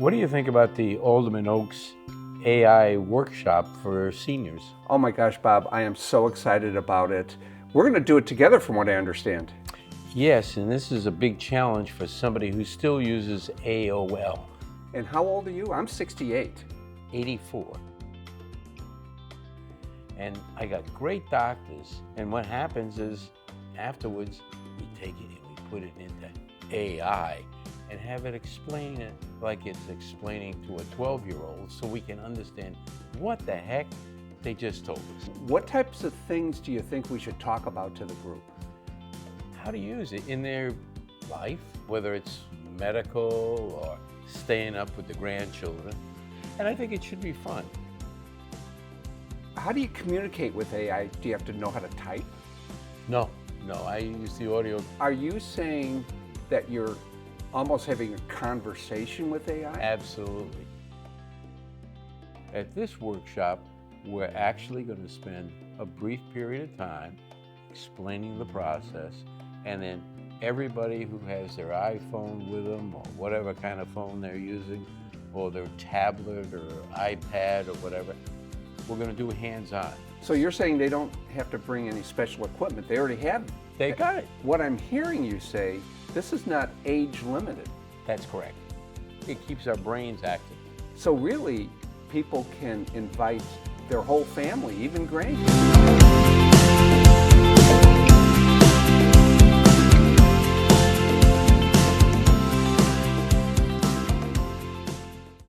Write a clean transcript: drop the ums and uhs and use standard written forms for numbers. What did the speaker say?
What do you think about the Alderman Oaks AI workshop for seniors? Oh my gosh, Bob, I am so excited about it. We're going to do it together from what I understand. Yes, and this is a big challenge for somebody who still uses AOL. And how old are you? I'm 68. 84. And I got great doctors, and what happens is afterwards we take it and we put it into AI and have it explain it like it's explaining to a 12-year-old so we can understand what the heck they just told us. What types of things do you think we should talk about to the group? How to use it in their life, whether it's medical or staying up with the grandchildren. And I think it should be fun. How do you communicate with AI? Do you have to know how to type? No, I use the audio. Are you saying that you're almost having a conversation with AI? Absolutely. At this workshop, we're actually going to spend a brief period of time explaining the process, and then everybody who has their iPhone with them or whatever kind of phone they're using, or their tablet or iPad or whatever, we're going to do hands-on. So you're saying they don't have to bring any special equipment. They already have it. They got it. What I'm hearing you say, this is not age limited. That's correct. It keeps our brains active. So really, people can invite their whole family, even grandkids.